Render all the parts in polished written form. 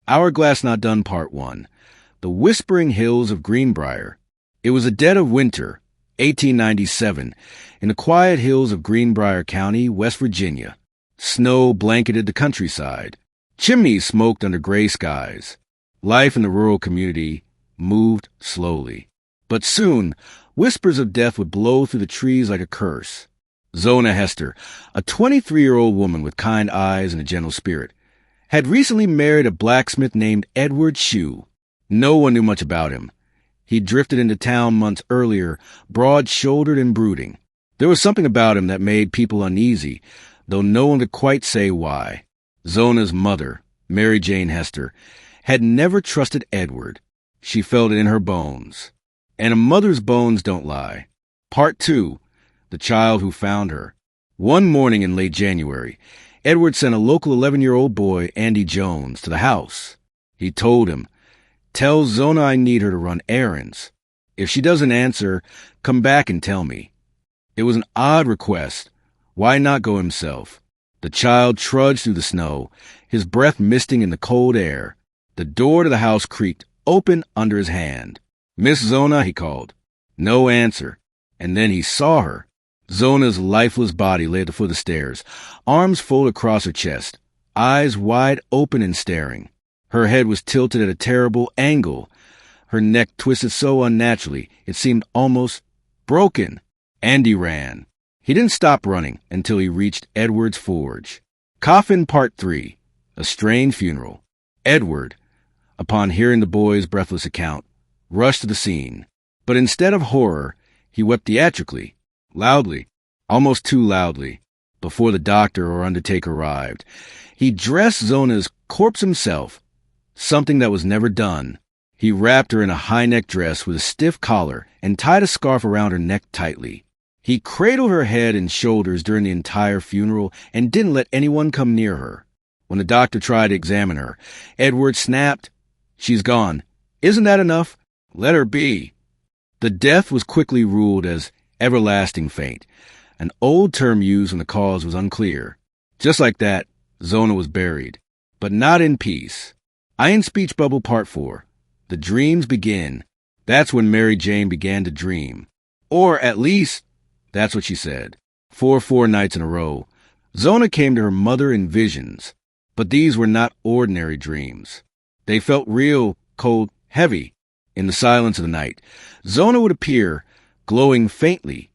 Hourglass Not Done Part 1. The Whispering Hills of Greenbrier. It was a dead of winter, 1897, in the quiet hills of Greenbrier County, West Virginia. Snow blanketed the countryside. Chimneys smoked under gray skies. Life in the rural community moved slowly. But soon, whispers of death would blow through the trees like a curse. Zona Hester, a 23-year-old woman with kind eyes and a gentle spirit, had recently married a blacksmith named Edward Shue. No one knew much about him. He drifted into town months earlier, broad-shouldered and brooding. There was something about him that made people uneasy, though no one could quite say why. Zona's mother, Mary Jane Hester, had never trusted Edward. She felt it in her bones. And a mother's bones don't lie. Part 2. The Child Who Found Her. One morning in late January, Edward sent a local 11-year-old boy, Andy Jones, to the house. He told him, "Tell Zona I need her to run errands. If she doesn't answer, come back and tell me." It was an odd request. Why not go himself? The child trudged through the snow, his breath misting in the cold air. The door to the house creaked open under his hand. "Miss Zona," he called. No answer. And then he saw her. Zona's lifeless body lay at the foot of the stairs, arms folded across her chest, eyes wide open and staring. Her head was tilted at a terrible angle. Her neck twisted so unnaturally it seemed almost broken. Andy ran. He didn't stop running until he reached Edward's forge. Coffin Part 3. A Strange Funeral. Edward, upon hearing the boy's breathless account, rushed to the scene. But instead of horror, he wept theatrically, loudly, almost too loudly, before the doctor or undertaker arrived. He dressed Zona's corpse himself, something that was never done. He wrapped her in a high-neck dress with a stiff collar and tied a scarf around her neck tightly. He cradled her head and shoulders during the entire funeral and didn't let anyone come near her. When the doctor tried to examine her, Edward snapped, "She's gone. Isn't that enough? Let her be." The death was quickly ruled as everlasting faint, an old term used when the cause was unclear. Just like that, Zona was buried, but not in peace. Iron Speech Bubble Part 4. The Dreams Begin. That's when Mary Jane began to dream. Or at least, that's what she said. 4 nights in a row, Zona came to her mother in visions. But these were not ordinary dreams. They felt real, cold, heavy. In the silence of the night, Zona would appear, glowing faintly,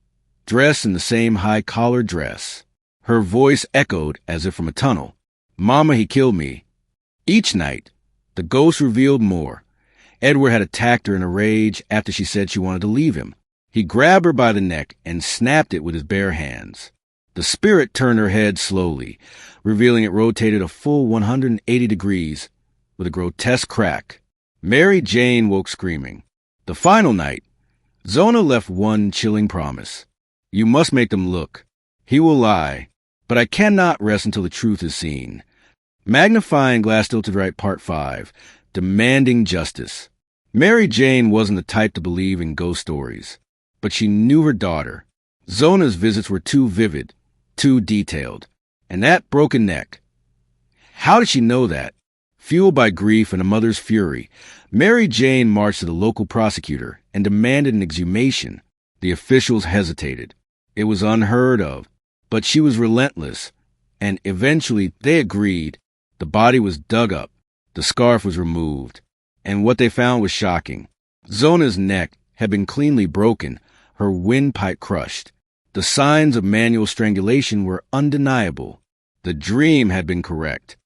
dressed in the same high-collared dress. Her voice echoed as if from a tunnel. "Mama, he killed me." Each night, the ghost revealed more. Edward had attacked her in a rage after she said she wanted to leave him. He grabbed her by the neck and snapped it with his bare hands. The spirit turned her head slowly, revealing it rotated a full 180 degrees with a grotesque crack. Mary Jane woke screaming. The final night, Zona left one chilling promise. "You must make them look. He will lie, but I cannot rest until the truth is seen." Magnifying Glass Tilted Right Part 5. Demanding Justice. Mary Jane wasn't the type to believe in ghost stories, but she knew her daughter. Zona's visits were too vivid, too detailed. And that broken neck. How did she know that? Fueled by grief and a mother's fury, Mary Jane marched to the local prosecutor and demanded an exhumation. The officials hesitated. It was unheard of, but she was relentless, and eventually they agreed. The body was dug up, the scarf was removed, and what they found was shocking. Zona's neck had been cleanly broken, her windpipe crushed. The signs of manual strangulation were undeniable. The dream had been correct.